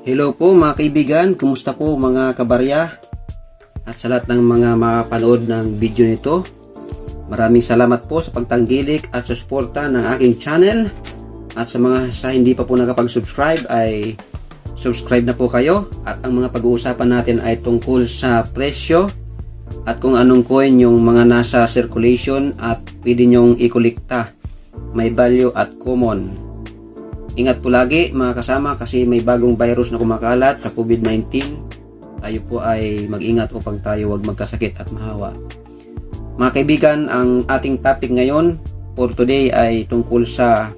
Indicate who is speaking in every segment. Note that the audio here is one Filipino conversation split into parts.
Speaker 1: Hello po mga kaibigan, kumusta po mga kabarya at sa lahat ng mga mapanood ng video nito. Maraming salamat po sa pagtanggilik at suporta ng aking channel. At sa mga hindi pa po nakapag-subscribe ay subscribe na po kayo. At ang mga pag-uusapan natin ay tungkol sa presyo at kung anong coin yung mga nasa circulation at pwede nyong ikolekta. May value at common. Ingat po lagi mga kasama kasi may bagong virus na kumakalat sa COVID-19. Tayo po ay mag-ingat upang tayo wag magkasakit at mahawa. Mga kaibigan, ang ating topic ngayon for today ay tungkol sa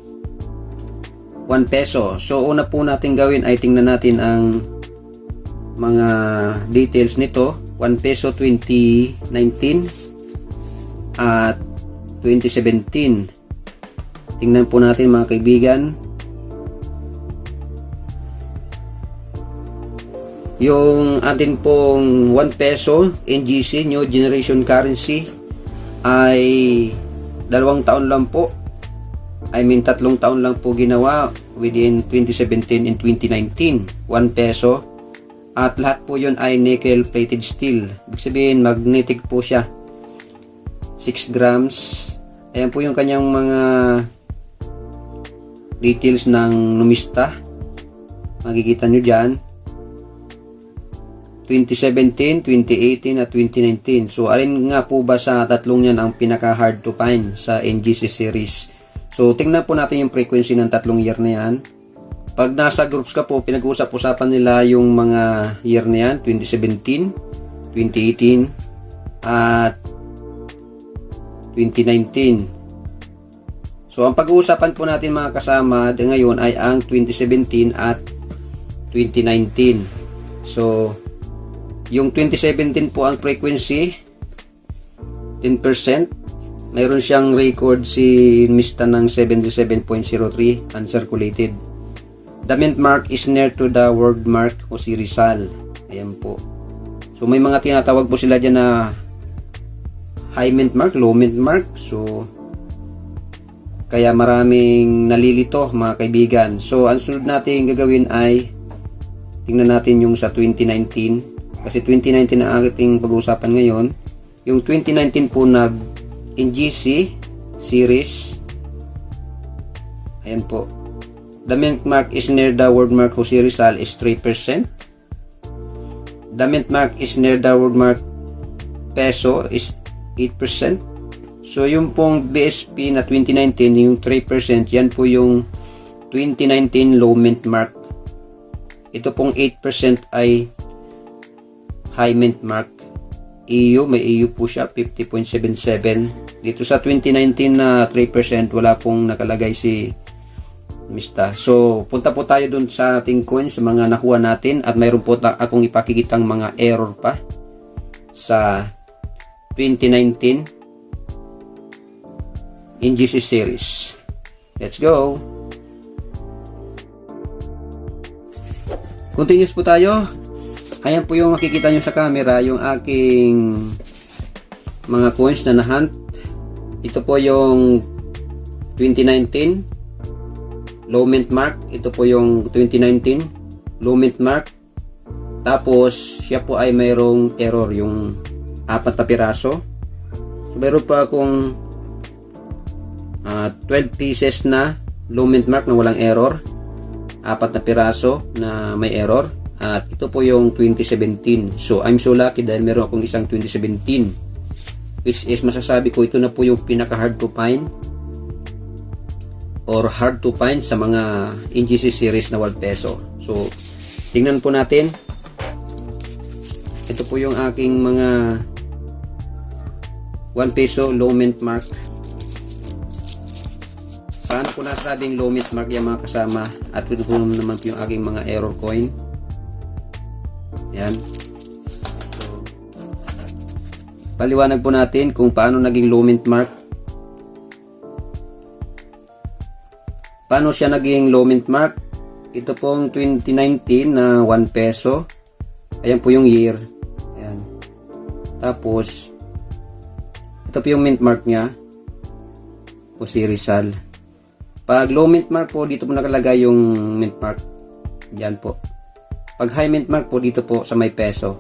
Speaker 1: 1 peso. So una po natin gawin ay tingnan natin ang mga details nito. 1 peso 2019 at 2017. Tingnan po natin mga kaibigan. Yung atin pong 1 peso NGC, New Generation Currency, ay 2 taon lang po. 3 taon lang po ginawa within 2017 and 2019. 1 peso. At lahat po yun ay nickel plated steel. Ibig sabihin magnetic po siya. 6 grams. Ayan po yung kanyang mga details ng numista. Makikita nyo dyan. 2017, 2018 at 2019. So alin nga po ba sa tatlong yan ang pinaka hard to find sa NGC series? So tingnan po natin yung frequency ng tatlong year na yan. Pag nasa groups ka po, pinag-usap-usapan nila yung mga year na yan, 2017, 2018 at 2019. So ang pag-uusapan po natin mga kasama ngayon ay ang 2017 at 2019. So yung 2017 po ang frequency 10%. Mayroon siyang record si Mista ng 77.03 uncirculated. The mint mark is near to the word mark o si Rizal. Ayan po. So may mga tinatawag po sila dyan na high mint mark, low mint mark. So kaya maraming nalilito mga kaibigan. So ang sunod natin gagawin ay tingnan natin yung sa 2019. Kasi 2019 ang ating pag-uusapan ngayon. Yung 2019 po na NGC series. Ayan po. The mint mark is near the word mark Jose Rizal is 3%. The mint mark is near the word mark peso is 8%. So yung pong BSP na 2019, yung 3%, yan po yung 2019 low mint mark. Ito pong 8% ay high mint mark. EU, may EU po siya, 50.77. Dito sa 2019 na 3%, wala pong nakalagay si Mista. So, punta po tayo dun sa ating coins, sa mga nakuha natin. At mayroon po akong ipakikitang mga error pa sa 2019 NGC series. Let's go! Continuous po tayo. Ayan po yung makikita nyo sa camera, yung aking mga coins na nahunt. Ito po yung 2019 low mint mark. Ito po yung 2019 low mint mark. Tapos siya po ay mayroong error, yung 4 na piraso. So mayroon pa akong 12 pieces na low mint mark na walang error. 4 na piraso na may error. At ito po yung 2017. So I'm so lucky dahil meron akong isang 2017, which is masasabi ko ito na po yung pinaka hard to find or hard to find sa mga NGC series na 1 peso. So tingnan po natin. Ito po yung aking mga 1 peso low mint mark. Paano ko nasabing low mint mark yung mga kasama? At ito po naman po yung aking mga error coin. Yan. So, paliwanag po natin kung paano naging low mint mark. Paano siya naging low mint mark? Ito pong 2019 na 1 peso. Ayan po yung year. Ayan. Tapos, ito po yung mint mark niya. O si Rizal. Pag low mint mark po, dito po nakalagay yung mint mark. Yan po. Pag high mint mark po dito po sa may peso.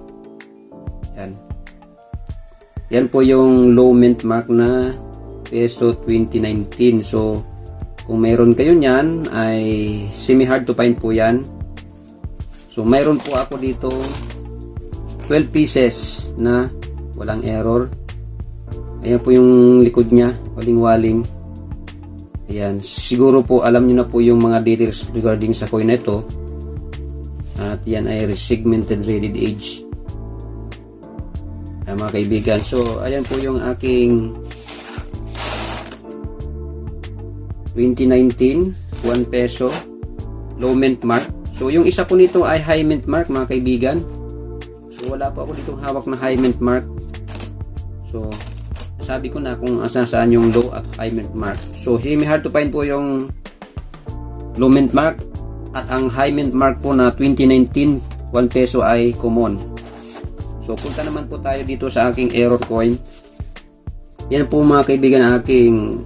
Speaker 1: Yan. Yan po yung low mint mark na peso 2019. So, kung mayroon kayo niyan, ay semi hard to find po yan. So, mayroon po ako dito 12 pieces na walang error. Ayan po yung likod niya, waling-waling. Ayan, siguro po alam niyo na po yung mga details regarding sa coin na ito. At yan ay segmented rated edge. Ayan, mga kaibigan. So, ayan po yung aking 2019 1 peso low mint mark. So, yung isa po nito ay high mint mark, mga kaibigan. So, wala pa ako ditong hawak na high mint mark. So, sabi ko na kung saan yung low at high mint mark. So, semi hard to find po yung low mint mark. At ang high mint mark po na 2019 1 peso ay common. So, punta naman po tayo dito sa aking error coin. Yan po mga kaibigan ang aking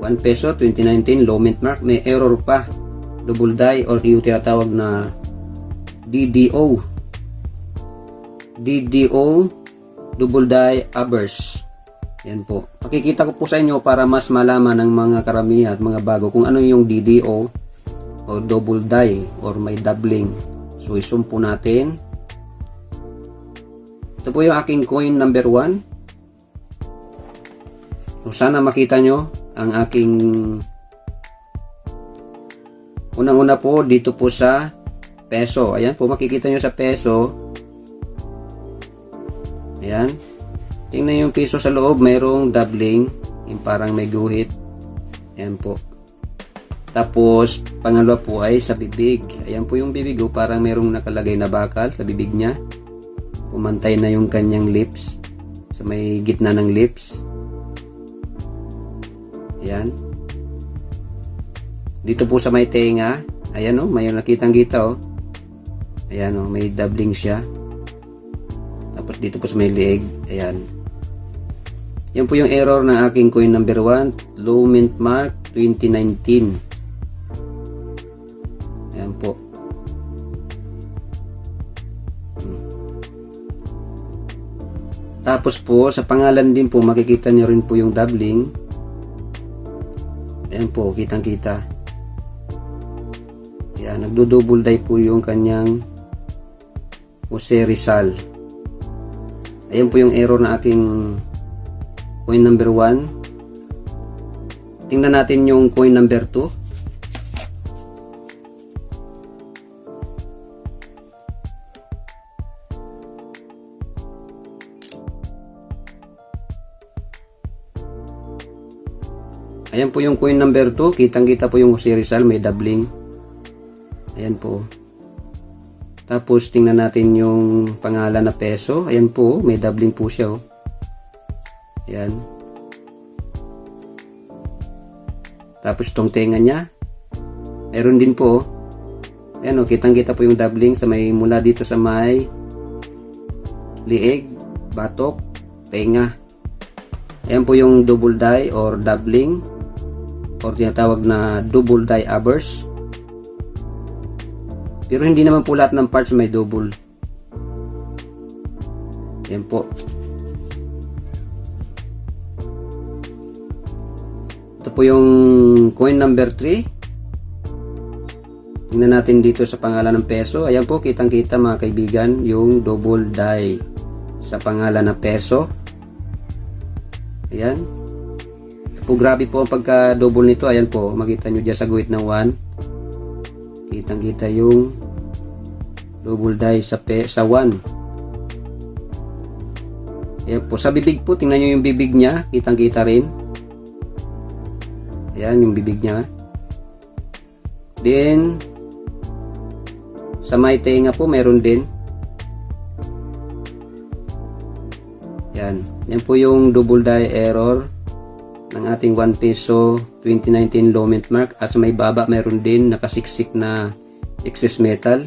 Speaker 1: 1 peso 2019 low mint mark. May error pa. Double die or yung tinatawag na DDO. DDO double die averse. Yan po. Pakikita ko po sa inyo para mas malaman ng mga karamihan at mga bago kung ano yung DDO o double die or may doubling. So, isum po natin. Ito po yung aking coin number 1. So, sana makita nyo ang aking unang-una po dito po sa peso. Ayan po, makikita nyo sa peso. Ayan. Tingnan yung piso sa loob, mayroong doubling. Yung parang may guhit. Ayan po. Tapos, pangalawa po ay sa bibig. Ayan po yung bibig, parang mayroong nakalagay na bakal sa bibig niya. Pumantay na yung kanyang lips. Sa may gitna ng lips. Ayan. Dito po sa may tenga. Ayan o, may nakitang-kita o. Ayan o, may doubling siya. Tapos dito po sa may leeg. Ayan. Yan po yung error ng aking coin number 1. Low mint mark 2019. Ayan po. Tapos po, sa pangalan din po, makikita nyo rin po yung doubling. Ayan po, kitang-kita. Ayan, nagdo-double die po yung kanyang Jose Rizal. Ayan po yung error na aking coin number 1. Tingnan natin yung coin number 2. Ayan po yung coin number 2. Kitang-kita po yung Jose Rizal, may doubling. Ayan po. Tapos tingnan natin yung pangalan na peso. Ayan po, may doubling po siya. Oh. Ayan. Tapos itong tenga niya. Meron din po. Oh. Ayan o, kitang-kita po yung doubling sa may mula dito sa may lieg, batok, tenga. Ayan po yung double die or doubling or tinatawag na double die averse. Pero hindi naman po lahat ng parts may double. Ayan po. Ito po yung coin number 3. Tingnan natin dito sa pangalan ng peso. Ayan po, kitang-kita mga kaibigan yung double die sa pangalan ng peso. Ayan. Ito po, grabe po ang pagka-double nito. Ayan po, makita nyo dyan sa guhit ng 1. Kitang-kita yung double die sa 1. Ayan po, sa bibig po, tingnan nyo yung bibig niya. Kitang-kita rin. Ayan, yung bibig niya. Then, sa may tenga po, meron din. Ayan. Yan po yung double die error ng ating 1 peso 2019 low mint mark. At sa may baba, meron din nakasiksik na excess metal.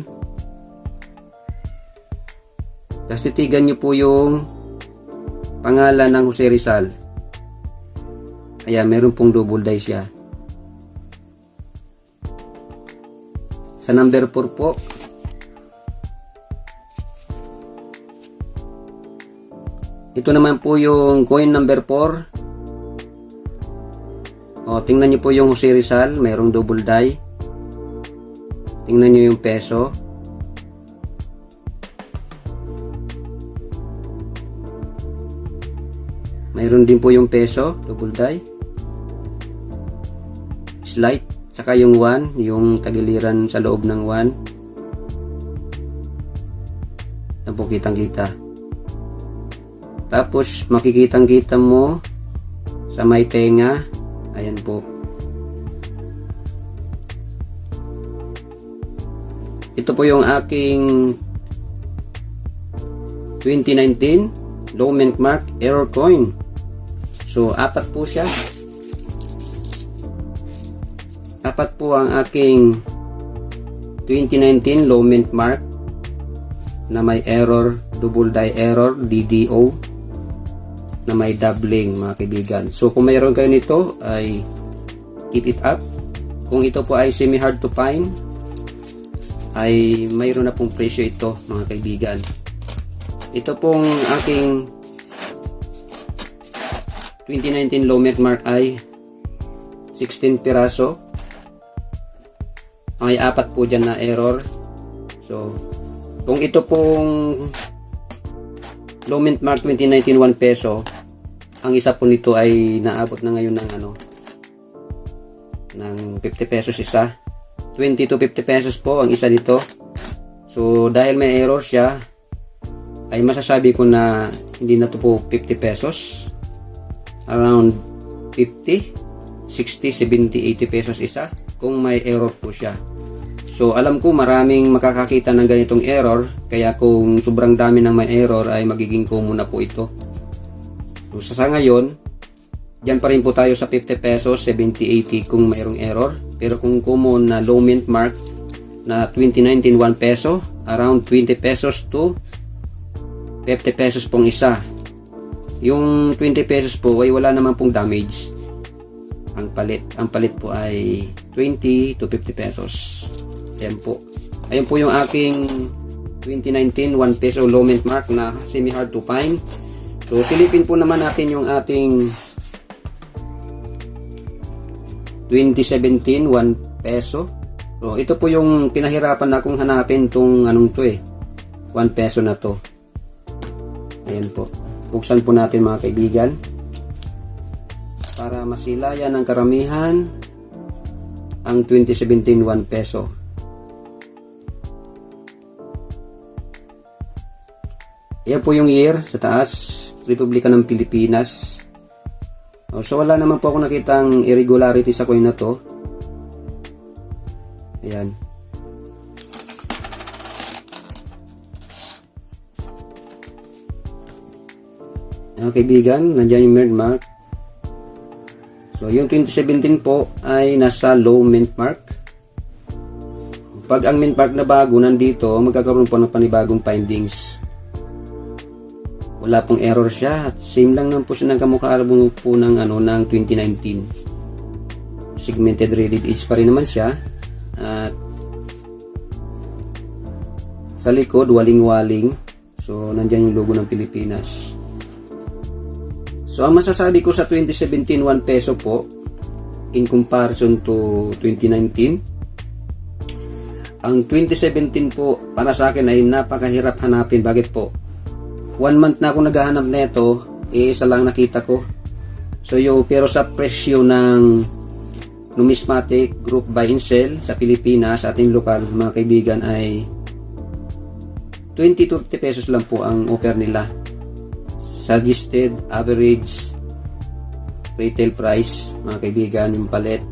Speaker 1: Tapos titigan nyo po yung pangalan ng Jose Rizal. Ayan, meron pong double die siya. Sa number 4 po, Ito naman po yung coin number 4. Tingnan nyo po yung Jose Rizal, mayroong double die. Tingnan nyo yung peso. Mayroon din po yung peso, double die. Slight, saka yung 1, yung tagiliran sa loob ng 1. Yan po, kitang-kita. Tapos makikitang-kita mo sa may tenga. Ayan po. Ito po yung aking 2019 low mint mark error coin. So, 4 po siya. 4 po ang aking 2019 low mint mark na may error, double die error, DDO, na may doubling, mga kaibigan. So kung mayroon kayo nito ay keep it up. Kung ito po ay semi hard to find ay mayroon na pong presyo ito, mga kaibigan. Ito pong aking 2019 low mint mark ay 16 piraso. May 4 po dyan na error. So kung ito pong low mint mark 2019 1 peso, ang isa po nito ay naabot na ngayon ng ng 50 pesos isa. 20 to 50 pesos po ang isa nito. So dahil may error siya, ay masasabi ko na hindi na to po 50 pesos. Around 50, 60, 70, 80 pesos isa kung may error po siya. So alam ko maraming makakakita ng ganitong error, kaya kung sobrang dami ng may error ay magiging common na po ito. So sa ngayon, diyan pa rin po tayo sa 50 pesos, 70, 80 kung mayroong error. Pero kung common na low mint mark na 2019 1 peso, around 20 pesos to 50 pesos pong isa. Yung 20 pesos po ay wala naman pong damage. Ang palit po ay 20 to 50 pesos. Ayan po. Ayan po yung aking 2019 1 peso low mint mark na semi hard to find. So silipin po naman natin yung ating 2017 1 peso. So ito po yung pinahirapan na akong hanapin tong anong to 1 peso na to. Ayan po. Buksan po natin, mga kaibigan, para masilayan ng karamihan ang 2017 1 peso. Ayan po yung year sa taas, Republika ng Pilipinas. So wala naman po ako nakitang irregularity sa coin na to. Ayan. Mga kaibigan, nandiyan yung mint mark. So yung 2017 po ay nasa low mint mark. Pag ang mint mark na bago nandito, magkakaroon po ng panibagong findings. Wala pong error siya at same lang naman po siya ng kamukha po ng ng 2019. Segmented rated edge pa rin naman siya. At sa likod, waling-waling. So nandiyan yung logo ng Pilipinas. So ang masasabi ko sa 2017 1 peso po in comparison to 2019, ang 2017 po para sa akin ay napakahirap hanapin. Bakit po? 1 month na ako naghahanap nito, isa lang nakita ko. So pero sa presyo ng numismatic group buy and sell sa Pilipinas, sa ating lokal, mga kaibigan, ay 20 to 50 pesos lang po ang offer nila. Suggested average retail price, mga kaibigan, yung palit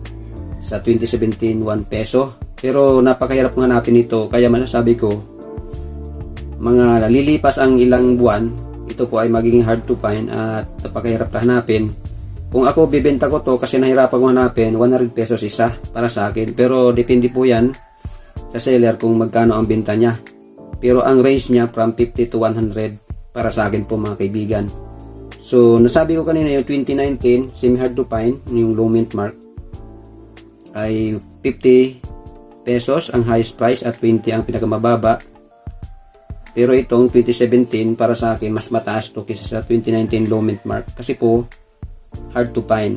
Speaker 1: sa 2017 1 peso. Pero napakahirap ng hanapin ito, kaya masasabi ko mga nalilipas ang ilang buwan, ito po ay magiging hard to find at napakahirap na hanapin. Kung ako bibenta ko to kasi nahirapan ko hanapin, 100 pesos isa para sa akin. Pero depende po yan sa seller kung magkano ang benta niya. Pero ang range niya from 50 to 100 para sa akin po, mga kaibigan. So nasabi ko kanina yung 2019 semi hard to find, yung low mint mark ay 50 pesos ang highest price at 20 ang pinakamababa. Pero itong 2017 para sa akin mas mataas to kaysa sa 2019 low mint mark kasi po hard to find.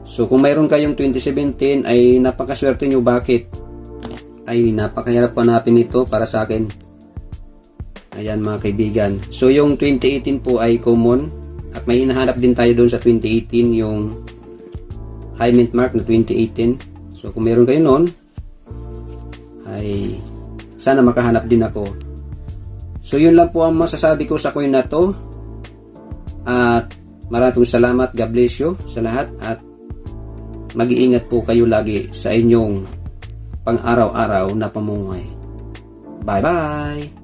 Speaker 1: So kung mayroon kayong 2017 ay napakaswerte nyo. Bakit? Ay napakahirap hanapin ito para sa akin. Ayan mga kaibigan. So yung 2018 po ay common at may hinahanap din tayo doon sa 2018 yung high mint mark na 2018. So kung meron kayo noon ay sana makahanap din ako. So yun lang po ang masasabi ko sa coin na to. At maraming salamat. God bless you sa lahat at mag-iingat po kayo lagi sa inyong pang-araw-araw na pamumuhay. Bye bye!